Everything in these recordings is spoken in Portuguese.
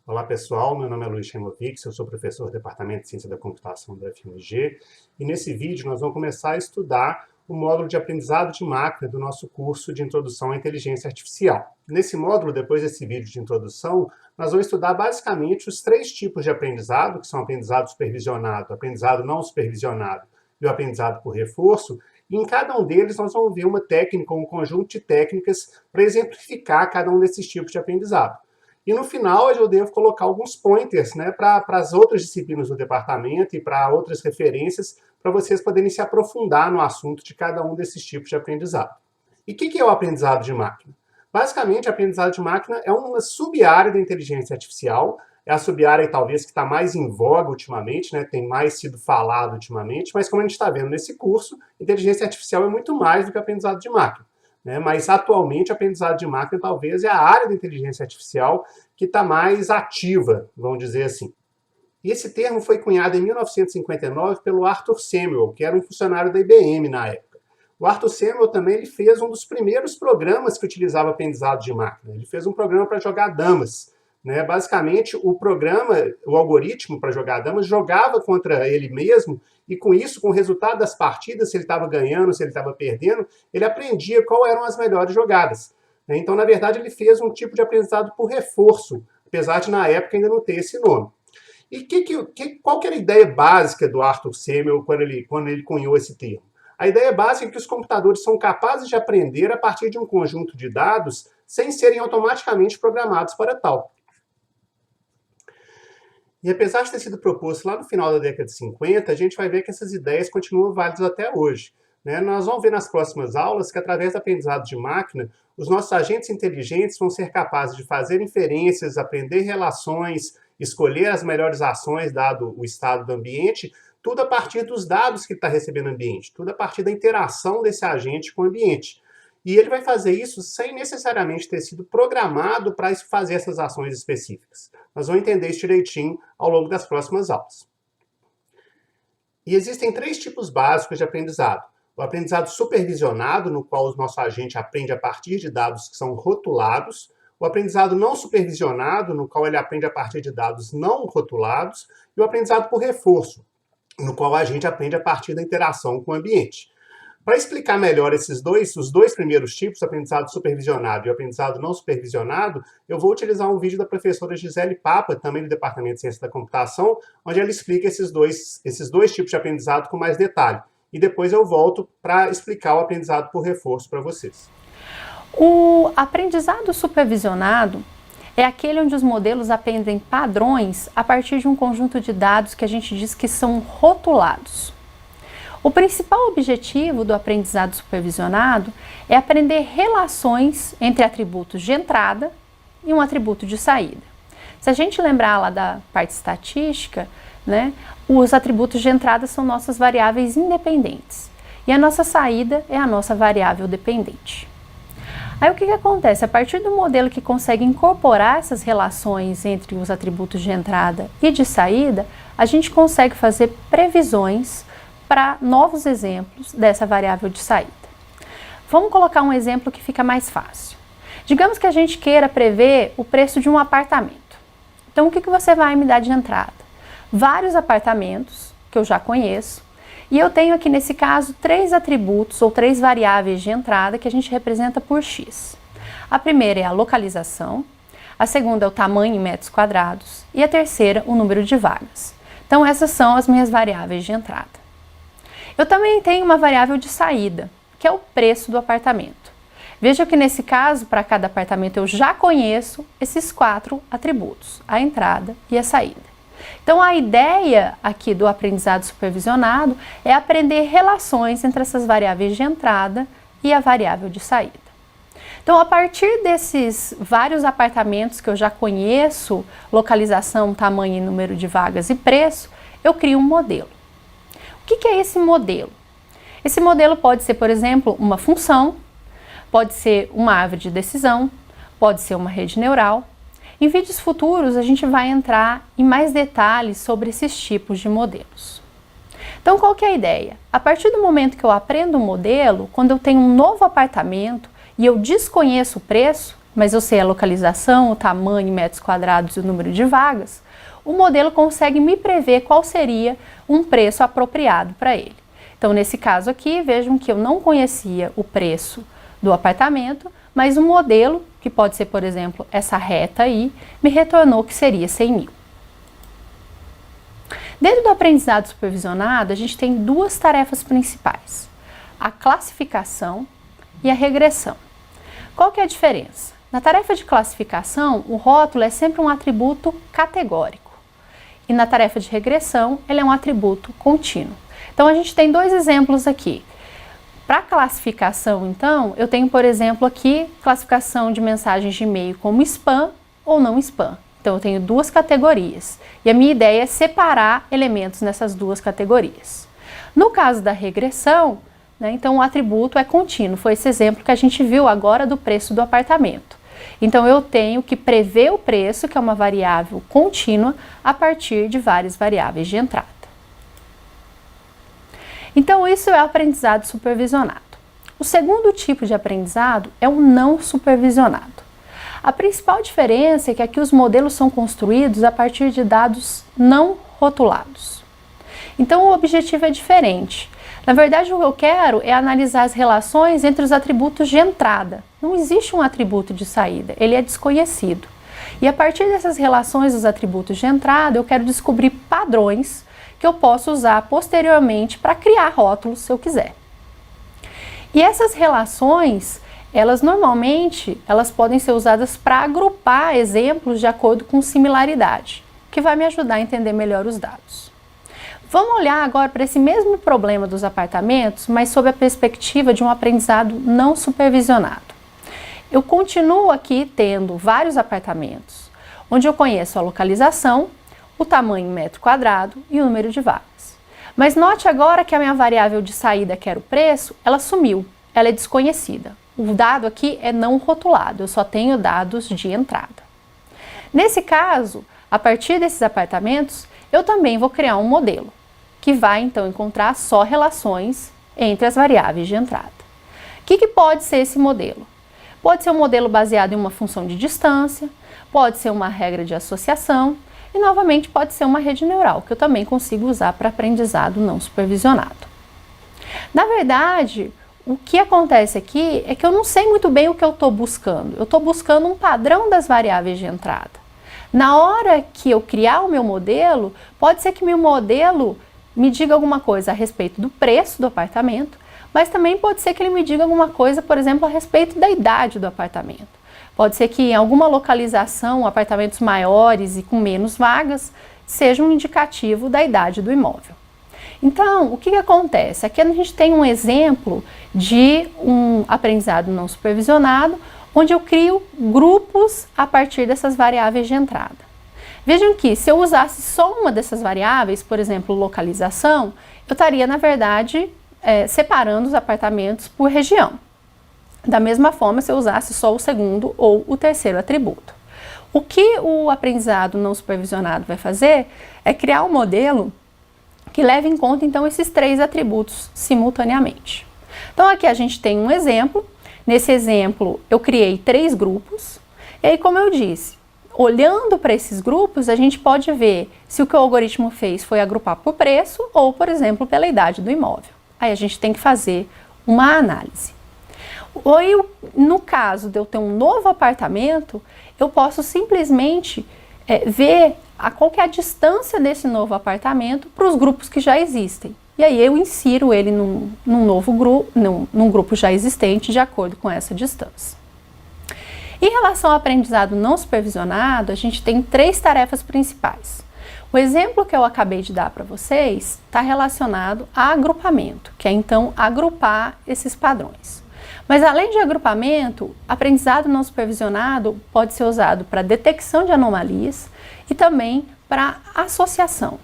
Olá pessoal, meu nome é Luiz Chemovic, eu sou professor do Departamento de Ciência da Computação da UFMG e nesse vídeo nós vamos começar a estudar o módulo de aprendizado de máquina do nosso curso de Introdução à Inteligência Artificial. Nesse módulo, depois desse vídeo de introdução, nós vamos estudar basicamente os três tipos de aprendizado, que são o aprendizado supervisionado, o aprendizado não supervisionado e o aprendizado por reforço, e em cada um deles nós vamos ver uma técnica ou um conjunto de técnicas para exemplificar cada um desses tipos de aprendizado. E no final eu devo colocar alguns pointers, né, para as outras disciplinas do departamento e para outras referências para vocês poderem se aprofundar no assunto de cada um desses tipos de aprendizado. E o que é o aprendizado de máquina? Basicamente, o aprendizado de máquina é uma sub-área da inteligência artificial, é a sub-área talvez que está mais em voga ultimamente, né, tem mais sido falado ultimamente, mas como a gente está vendo nesse curso, inteligência artificial é muito mais do que aprendizado de máquina. Mas atualmente, o aprendizado de máquina talvez é a área da inteligência artificial que está mais ativa, vamos dizer assim. E esse termo foi cunhado em 1959 pelo Arthur Samuel, que era um funcionário da IBM na época. O Arthur Samuel também ele fez um dos primeiros programas que utilizava aprendizado de máquina. Ele fez um programa para jogar damas. Basicamente, o programa, o algoritmo para jogar damas, jogava contra ele mesmo e com isso, com o resultado das partidas, se ele estava ganhando, se ele estava perdendo, ele aprendia quais eram as melhores jogadas. Então, na verdade, ele fez um tipo de aprendizado por reforço, apesar de, na época, ainda não ter esse nome. E qual que era a ideia básica do Arthur Samuel quando ele cunhou esse termo? A ideia básica é que os computadores são capazes de aprender a partir de um conjunto de dados sem serem automaticamente programados para tal. E apesar de ter sido proposto lá no final da década de 50, a gente vai ver que essas ideias continuam válidas até hoje. Nós vamos ver nas próximas aulas que, através do aprendizado de máquina, os nossos agentes inteligentes vão ser capazes de fazer inferências, aprender relações, escolher as melhores ações, dado o estado do ambiente, tudo a partir dos dados que ele está recebendo no ambiente, tudo a partir da interação desse agente com o ambiente. E ele vai fazer isso sem necessariamente ter sido programado para fazer essas ações específicas. Nós vamos entender isso direitinho ao longo das próximas aulas. E existem três tipos básicos de aprendizado. O aprendizado supervisionado, no qual o nosso agente aprende a partir de dados que são rotulados. O aprendizado não supervisionado, no qual ele aprende a partir de dados não rotulados. E o aprendizado por reforço, no qual a gente aprende a partir da interação com o ambiente. Para explicar melhor os dois primeiros tipos, o aprendizado supervisionado e o aprendizado não supervisionado, eu vou utilizar um vídeo da professora Gisele Papa, também do Departamento de Ciência da Computação, onde ela explica esses dois tipos de aprendizado com mais detalhe. E depois eu volto para explicar o aprendizado por reforço para vocês. O aprendizado supervisionado é aquele onde os modelos aprendem padrões a partir de um conjunto de dados que a gente diz que são rotulados. O principal objetivo do aprendizado supervisionado é aprender relações entre atributos de entrada e um atributo de saída. Se a gente lembrar lá da parte estatística, os atributos de entrada são nossas variáveis independentes e a nossa saída é a nossa variável dependente. Aí o que acontece? A partir do modelo que consegue incorporar essas relações entre os atributos de entrada e de saída, a gente consegue fazer previsões para novos exemplos dessa variável de saída. Vamos colocar um exemplo que fica mais fácil. Digamos que a gente queira prever o preço de um apartamento. Então, o que você vai me dar de entrada? Vários apartamentos que eu já conheço, e eu tenho aqui nesse caso três atributos ou três variáveis de entrada que a gente representa por x. A primeira é a localização, a segunda é o tamanho em metros quadrados e a terceira o número de vagas. Então, essas são as minhas variáveis de entrada. Eu também tenho uma variável de saída, que é o preço do apartamento. Veja que nesse caso, para cada apartamento, eu já conheço esses quatro atributos, a entrada e a saída. Então, a ideia aqui do aprendizado supervisionado é aprender relações entre essas variáveis de entrada e a variável de saída. Então, a partir desses vários apartamentos que eu já conheço, localização, tamanho e número de vagas e preço, eu crio um modelo. O que é esse modelo? Esse modelo pode ser, por exemplo, uma função, pode ser uma árvore de decisão, pode ser uma rede neural. Em vídeos futuros, a gente vai entrar em mais detalhes sobre esses tipos de modelos. Então, qual que é a ideia? A partir do momento que eu aprendo um modelo, quando eu tenho um novo apartamento e eu desconheço o preço, mas eu sei a localização, o tamanho, metros quadrados e o número de vagas, o modelo consegue me prever qual seria um preço apropriado para ele. Então, nesse caso aqui, vejam que eu não conhecia o preço do apartamento, mas o modelo, que pode ser, por exemplo, essa reta aí, me retornou que seria 100 mil. Dentro do aprendizado supervisionado, a gente tem duas tarefas principais: a classificação e a regressão. Qual que é a diferença? Na tarefa de classificação, o rótulo é sempre um atributo categórico, e na tarefa de regressão, ele é um atributo contínuo. Então, a gente tem dois exemplos aqui. Para classificação, então, eu tenho, por exemplo, aqui, classificação de mensagens de e-mail como spam ou não spam. Então, eu tenho duas categorias, e a minha ideia é separar elementos nessas duas categorias. No caso da regressão, né, então o atributo é contínuo, foi esse exemplo que a gente viu agora do preço do apartamento. Então, eu tenho que prever o preço, que é uma variável contínua, a partir de várias variáveis de entrada. Então, isso é o aprendizado supervisionado. O segundo tipo de aprendizado é o não supervisionado. A principal diferença é que aqui os modelos são construídos a partir de dados não rotulados. Então, o objetivo é diferente. Na verdade, o que eu quero é analisar as relações entre os atributos de entrada. Não existe um atributo de saída, ele é desconhecido. E a partir dessas relações dos atributos de entrada, eu quero descobrir padrões que eu posso usar posteriormente para criar rótulos, se eu quiser. E essas relações, elas podem ser usadas para agrupar exemplos de acordo com similaridade, que vai me ajudar a entender melhor os dados. Vamos olhar agora para esse mesmo problema dos apartamentos, mas sob a perspectiva de um aprendizado não supervisionado. Eu continuo aqui tendo vários apartamentos, onde eu conheço a localização, o tamanho em metro quadrado e o número de vagas. Mas note agora que a minha variável de saída, que era o preço, ela sumiu, ela é desconhecida. O dado aqui é não rotulado, eu só tenho dados de entrada. Nesse caso, a partir desses apartamentos, eu também vou criar um modelo, que vai então encontrar só relações entre as variáveis de entrada. O que pode ser esse modelo? Pode ser um modelo baseado em uma função de distância, pode ser uma regra de associação, e novamente pode ser uma rede neural, que eu também consigo usar para aprendizado não supervisionado. Na verdade, o que acontece aqui é que eu não sei muito bem o que eu estou buscando. Eu estou buscando um padrão das variáveis de entrada. Na hora que eu criar o meu modelo, pode ser que meu modelo me diga alguma coisa a respeito do preço do apartamento, mas também pode ser que ele me diga alguma coisa, por exemplo, a respeito da idade do apartamento. Pode ser que em alguma localização, apartamentos maiores e com menos vagas, seja um indicativo da idade do imóvel. Então, o que acontece? Aqui a gente tem um exemplo de um aprendizado não supervisionado, onde eu crio grupos a partir dessas variáveis de entrada. Vejam que se eu usasse só uma dessas variáveis, por exemplo, localização, eu estaria, na verdade, separando os apartamentos por região. Da mesma forma, se eu usasse só o segundo ou o terceiro atributo. O que o aprendizado não supervisionado vai fazer é criar um modelo que leve em conta, então, esses três atributos simultaneamente. Então, aqui a gente tem um exemplo. Nesse exemplo, eu criei 3 grupos. E aí, como eu disse, olhando para esses grupos, a gente pode ver se o que o algoritmo fez foi agrupar por preço ou, por exemplo, pela idade do imóvel. Aí a gente tem que fazer uma análise. Ou no caso de eu ter um novo apartamento, eu posso simplesmente ver qual que é a distância desse novo apartamento para os grupos que já existem. E aí eu insiro ele num novo grupo, num grupo já existente, de acordo com essa distância. Em relação ao aprendizado não supervisionado, a gente tem 3 tarefas principais. O exemplo que eu acabei de dar para vocês está relacionado a agrupamento, que é então agrupar esses padrões. Mas além de agrupamento, aprendizado não supervisionado pode ser usado para detecção de anomalias e também para associação.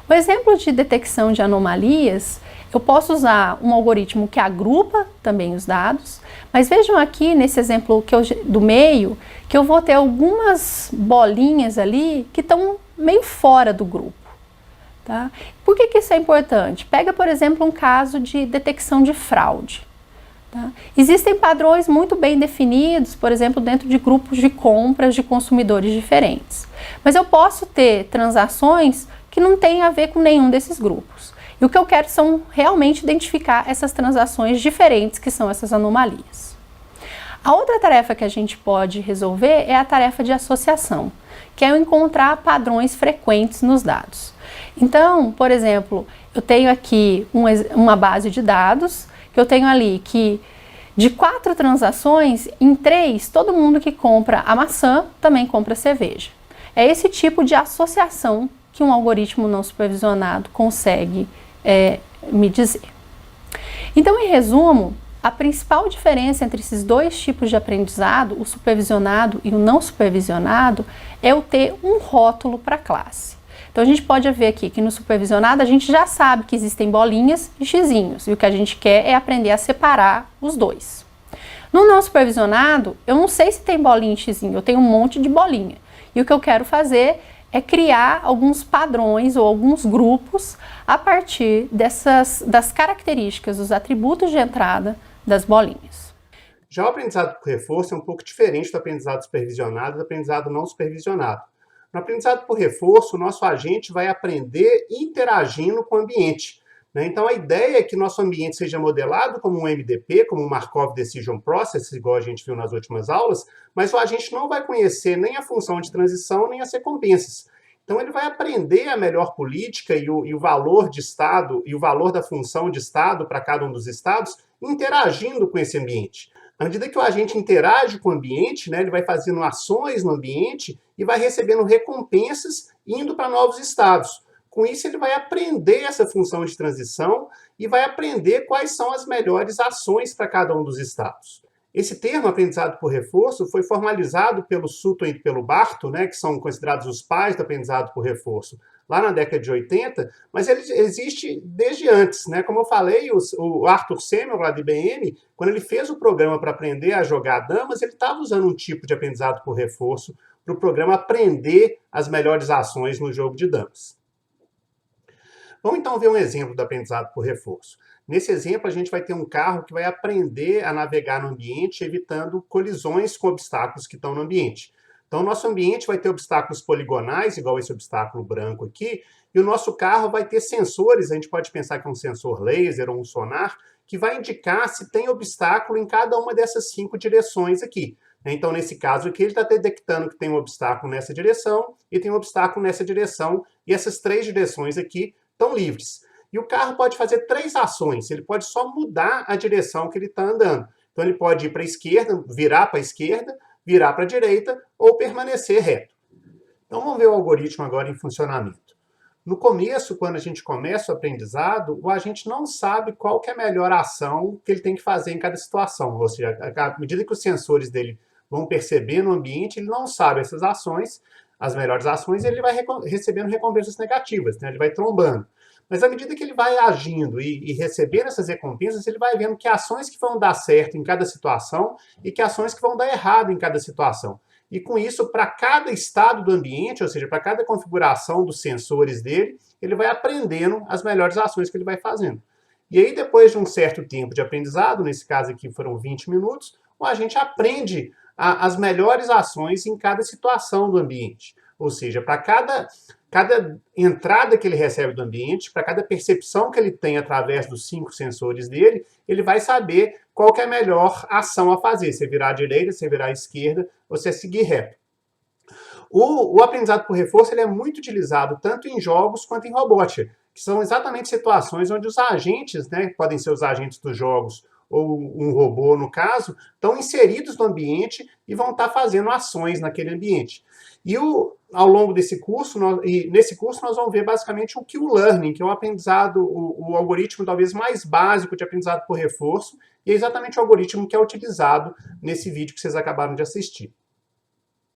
O exemplo de detecção de anomalias, eu posso usar um algoritmo que agrupa também os dados, mas vejam aqui nesse exemplo do meio, que eu vou ter algumas bolinhas ali que estão meio fora do grupo. Tá? Por que isso é importante? Pega, por exemplo, um caso de detecção de fraude. Tá? Existem padrões muito bem definidos, por exemplo, dentro de grupos de compras de consumidores diferentes. Mas eu posso ter transações que não têm a ver com nenhum desses grupos. E o que eu quero são realmente identificar essas transações diferentes, que são essas anomalias. A outra tarefa que a gente pode resolver é a tarefa de associação, que é eu encontrar padrões frequentes nos dados. Então, por exemplo, eu tenho aqui uma base de dados, que eu tenho ali que de 4 transações, em 3, todo mundo que compra a maçã também compra cerveja. É esse tipo de associação que um algoritmo não supervisionado consegue me dizer. Então, em resumo, a principal diferença entre esses dois tipos de aprendizado, o supervisionado e o não supervisionado, é eu ter um rótulo para a classe. Então a gente pode ver aqui que no supervisionado a gente já sabe que existem bolinhas e xizinhos, e o que a gente quer é aprender a separar os dois. No não supervisionado, eu não sei se tem bolinha e xizinho, eu tenho um monte de bolinha. E o que eu quero fazer é criar alguns padrões ou alguns grupos a partir das características, dos atributos de entrada das bolinhas. Já o aprendizado por reforço é um pouco diferente do aprendizado supervisionado e do aprendizado não supervisionado. No aprendizado por reforço, o nosso agente vai aprender interagindo com o ambiente. Então, a ideia é que nosso ambiente seja modelado como um MDP, como um Markov Decision Process, igual a gente viu nas últimas aulas, mas o agente não vai conhecer nem a função de transição, nem as recompensas. Então, ele vai aprender a melhor política e o valor de estado e o valor da função de estado para cada um dos estados, interagindo com esse ambiente. À medida que o agente interage com o ambiente, ele vai fazendo ações no ambiente e vai recebendo recompensas indo para novos estados. Com isso, ele vai aprender essa função de transição e vai aprender quais são as melhores ações para cada um dos estados. Esse termo, aprendizado por reforço, foi formalizado pelo Sutton e pelo Barto, que são considerados os pais do aprendizado por reforço, lá na década de 80, mas ele existe desde antes. Como eu falei, o Arthur Semel, lá de IBM, quando ele fez o programa para aprender a jogar damas, ele estava usando um tipo de aprendizado por reforço para o programa aprender as melhores ações no jogo de damas. Vamos então ver um exemplo do aprendizado por reforço. Nesse exemplo, a gente vai ter um carro que vai aprender a navegar no ambiente, evitando colisões com obstáculos que estão no ambiente. Então, o nosso ambiente vai ter obstáculos poligonais, igual esse obstáculo branco aqui, e o nosso carro vai ter sensores, a gente pode pensar que é um sensor laser ou um sonar, que vai indicar se tem obstáculo em cada uma dessas 5 direções aqui. Então, nesse caso aqui, ele está detectando que tem um obstáculo nessa direção e tem um obstáculo nessa direção, e essas 3 direções aqui estão livres. E o carro pode fazer 3 ações, ele pode só mudar a direção que ele está andando. Então ele pode ir para a esquerda, virar para a esquerda, virar para a direita ou permanecer reto. Então vamos ver o algoritmo agora em funcionamento. No começo, quando a gente começa o aprendizado, o agente não sabe qual que é a melhor ação que ele tem que fazer em cada situação. Ou seja, à medida que os sensores dele vão perceber no ambiente, ele não sabe essas ações, as melhores ações, e ele vai recebendo recompensas negativas, ele vai trombando. Mas à medida que ele vai agindo e recebendo essas recompensas, ele vai vendo que ações que vão dar certo em cada situação e que ações que vão dar errado em cada situação. E com isso, para cada estado do ambiente, ou seja, para cada configuração dos sensores dele, ele vai aprendendo as melhores ações que ele vai fazendo. E aí, depois de um certo tempo de aprendizado, nesse caso aqui foram 20 minutos, o agente aprende as melhores ações em cada situação do ambiente. Ou seja, para cada entrada que ele recebe do ambiente, para cada percepção que ele tem através dos 5 sensores dele, ele vai saber qual que é a melhor ação a fazer, se é virar à direita, se é virar à esquerda, ou se é seguir reto. O aprendizado por reforço ele é muito utilizado tanto em jogos quanto em robótica, que são exatamente situações onde os agentes, podem ser os agentes dos jogos, ou um robô, no caso, estão inseridos no ambiente e vão estar fazendo ações naquele ambiente. E ao longo desse curso, nesse curso nós vamos ver basicamente o Q-Learning, que é um aprendizado, o algoritmo talvez mais básico de aprendizado por reforço, e é exatamente o algoritmo que é utilizado nesse vídeo que vocês acabaram de assistir.